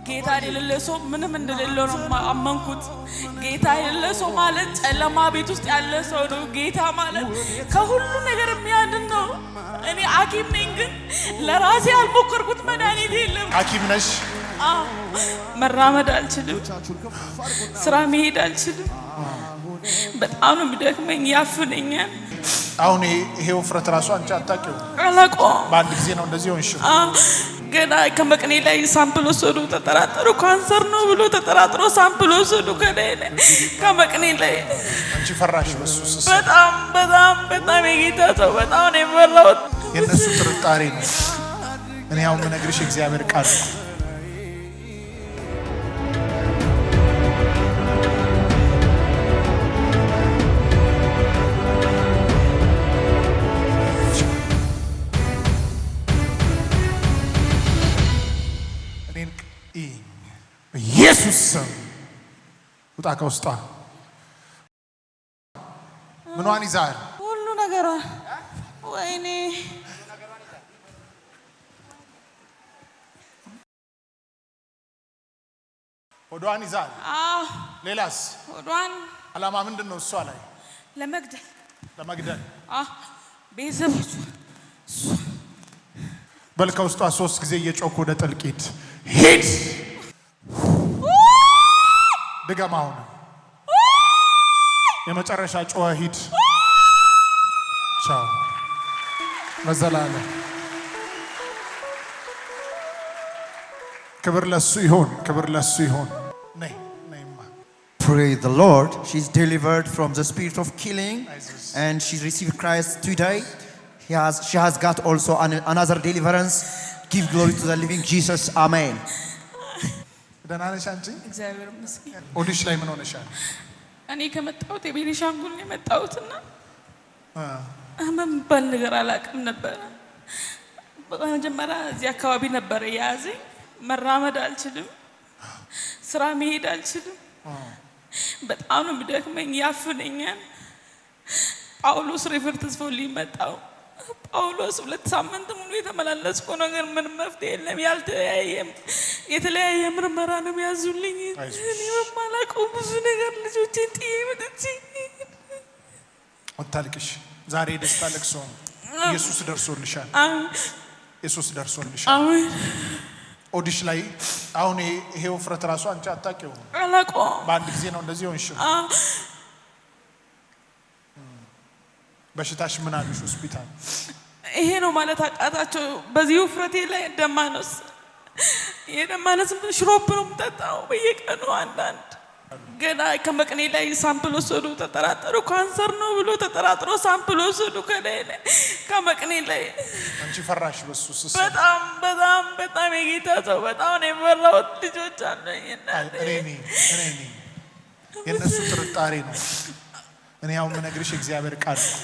ጌታ የሌለ ሰው ምንም እንደሌለ ነው አመንኩት። ጌታ የሌለ ሰው ማለት ጨለማ ቤት ውስጥ ያለ ሰው ነው። ጌታ ማለት ከሁሉ ነገር የሚያድን ነው። እኔ ሐኪም ነኝ ግን ለራሴ ያልሞከርኩት መድኃኒት የለም። ሐኪም ነሽ? መራመድ አልችልም፣ ስራ መሄድ አልችልም። በጣም ነው የሚደክመኝ፣ ያፍነኛል። አሁን ይሄ ውፍረት ራሱ አንቺ አታውቂው? አላውቀውም። በአንድ ጊዜ ነው እንደዚህ ሆንሽው? ገና ከመቅኔ ላይ ሳምፕል ወሰዱ፣ ተጠራጠሩ። ካንሰር ነው ብሎ ተጠራጥሮ ሳምፕል ወሰዱ ከላይ ከመቅኔ ላይ። አንቺ ፈራሽ በሱስ? በጣም በጣም በጣም የጌታ ሰው በጣም ነው የፈራሁት። የነሱ ጥርጣሬ ነው። እኔ አሁን የምነግርሽ እግዚአብሔር ቃል ነው። ኢየሱስ ውጣ ከውስጧ። ምኗን ይዛል? ሁሉ ነገሯን። ወይኔ ሆዷን ይዛል። ሌላስ? ሆዷን አላማ ምንድን ነው? እሷ ላይ ለመግደል ቤተሰቦቿ በል ከውስጧ 3 ጊዜ እየጮኩ ወደ ጥልቂት ሂድ። ድገም። አሁን የመጨረሻ ጮኸ ሂድ። ቻው መዘላለም። ክብር ለሱ ይሁን፣ ክብር ለሱ ይሁን። ነይማ። Praise the Lord. She's delivered from the spirit of killing and she received Christ today. She has got also another deliverance. Give glory to the living Jesus. Amen. ደህና ነሽ አንቺ? እግዚአብሔር ይመስገን። ኦዲሽ ላይ ምን ሆነሻል? እኔ ከመጣሁት የቤኒሻንጉል ነው የመጣሁትና የሚባል ነገር አላውቅም ነበር። በመጀመሪያ እዚህ አካባቢ ነበር የያዘኝ። መራመድ አልችልም፣ ስራ መሄድ አልችልም። በጣም ነው የሚደክመኝ፣ ያፍነኛል። ጳውሎስ ሪፈር ተስፎልኝ መጣሁ። ጳውሎስ 2 ሳምንት ሙሉ የተመላለስኩ ነገር ምንም መፍትሄ የለም። የተለያየ ምርመራ ነው ያዙልኝ። እኔ በማላውቀው ብዙ ነገር ልጆቼን ጥዬ መጥቼ አታልቅሽ። ዛሬ ደስታ ለቅሶ ኢየሱስ ደርሶልሻል። ኢየሱስ ደርሶልሻል። አሜን። ኦዲሽ ላይ አሁን ይሄ ውፍረት ራሱ አንቺ አታውቂውም? አላውቀውም። በአንድ ጊዜ ነው እንደዚህ ሆንሽው? በሽታሽ ምን አሉሽ ሆስፒታል? ይሄ ነው ማለት አቃታቸው። በዚህ ውፍረቴ ላይ ደማነስ የደማነስ ሽሮፕ ነው የምጠጣው በየቀኑ አንዳንድ። ገና ከመቅኔ ላይ ሳምፕል ወሰዱ፣ ተጠራጠሩ። ካንሰር ነው ብሎ ተጠራጥሮ ሳምፕል ወሰዱ ከላይ ከመቅኔ ላይ። አንቺ ፈራሽ በሱስ? በጣም በጣም በጣም የጌታ ሰው በጣም ነው የፈራሁት። ልጆች አሉኝ። እኔ የነሱ ጥርጣሬ ነው። እኔ አሁን የምነግርሽ እግዚአብሔር ቃል ነው።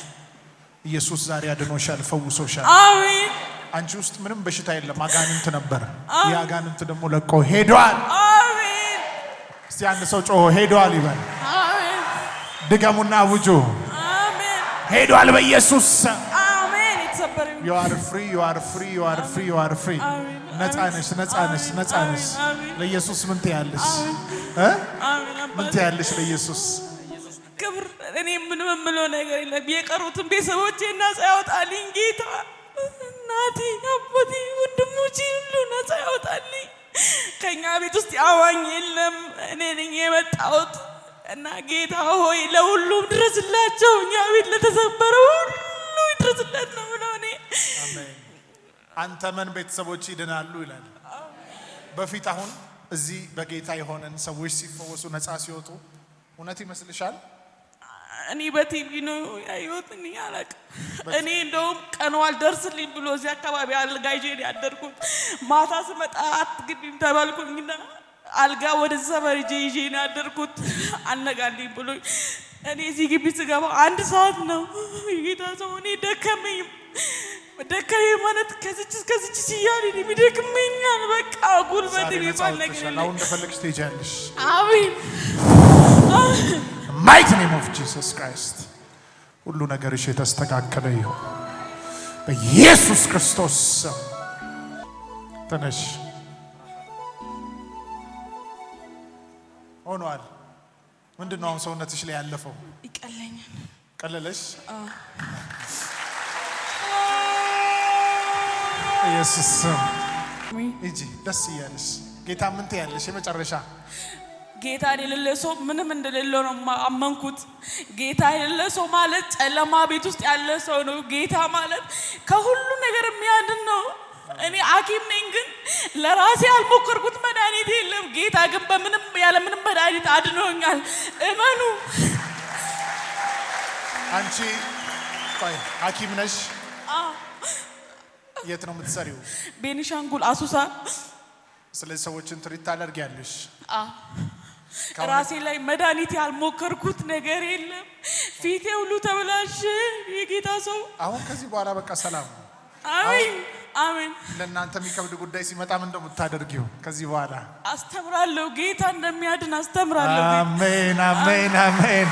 ኢየሱስ ዛሬ አድኖሻል፣ ፈውሶሻል። አሜን። አንቺ ውስጥ ምንም በሽታ የለም፣ አጋንንት ነበር። ያ አጋንንት ደግሞ ለቆ ሄዷል። አሜን። እስቲ አንድ ሰው ጮሆ ሄዷል ይበል። አሜን። ድገሙና አውጁ። አሜን። ሄዷል በኢየሱስ ስም። አሜን። የተሰበረ you are free, you are free, you are free, you are free። ነፃ ነሽ፣ ነፃ ነሽ፣ ነፃ ነሽ። ለኢየሱስ ምን ትያለሽ? ምን ትያለሽ ለኢየሱስ? ክብር። እኔ ምንም የምለው ነገር የለም። የቀሩትን ቤተሰቦቼ ነፃ ያወጣልኝ ጌታ። እናቴ፣ አባቴ፣ ወንድሞቼ ሁሉ ነፃ ያወጣልኝ። ከኛ ቤት ውስጥ አዋኝ የለም። እኔ ነኝ የመጣሁት እና ጌታ ሆይ ለሁሉም ድረስላቸው። እኛ ቤት ለተሰበረው ሁሉ ይድረስለት ነው ብለው እኔ አሜን። አንተ ምን ቤተሰቦች ይድናሉ ይላል። በፊት አሁን እዚህ በጌታ የሆነን ሰዎች ሲፈወሱ ነፃ ሲወጡ እውነት ይመስልሻል? እኔ በቲቪ ነው ያየሁት። እኔ አላውቅም። እኔ እንደውም ቀኑ አልደርስልኝ ብሎ እዚህ አካባቢ አልጋ ይዤ ነው ያደርኩት። ማታ ስመጣ አትግቢም ተባልኩኝና አልጋ ወደ ሰፈር ይዤ ነው ያደርኩት። አልነጋልኝ ብሎ እኔ እዚህ ግቢ ስገባ 1 ሰዓት ነው። የጌታ ሰው እኔ ደከመኝ ማለት ከዚች ሲያል የሚደክመኛል። በቃ ጉልበት የሚባል ነገር የለም። አሁን እንደፈለግሽ ትሄጃለሽ። አሜን። mighty name of Jesus Christ ሁሉ ነገርሽ የተስተካከለ ይሁን በኢየሱስ ክርስቶስ ስም። ተነሽ ሆኗል። ምንድነው አሁን ሰውነትሽ ላይ ያለፈው? ይቀለኛል። ቀለለሽ? ኢየሱስ እጂ ደስ ይያለሽ። ጌታ ምን ትያለሽ? የመጨረሻ ጌታ የሌለ ሰው ምንም እንደሌለው ነው አመንኩት። ጌታ የሌለ ሰው ማለት ጨለማ ቤት ውስጥ ያለ ሰው ነው። ጌታ ማለት ከሁሉ ነገር የሚያድን ነው። እኔ ሐኪም ነኝ ግን ለራሴ ያልሞከርኩት መድኃኒት የለም። ጌታ ግን በምንም ያለ ምንም መድኃኒት አድኖኛል። እመኑ። አንቺ ቆይ ሐኪም ነሽ? የት ነው የምትሰሪው? ቤኒሻንጉል አሱሳ። ስለዚህ ሰዎችን ትሪት ታደርጊያለሽ? ራሴ ላይ መድኃኒት ያልሞከርኩት ነገር የለም። ፊቴ ሁሉ ተበላሽ። የጌታ ሰው አሁን ከዚህ በኋላ በቃ ሰላም ነው። አሜን አሜን። ለእናንተ የሚከብድ ጉዳይ ሲመጣ ምን እንደምታደርጊው ከዚህ በኋላ አስተምራለሁ። ጌታ እንደሚያድን አስተምራለሁ። አሜን አሜን አሜን።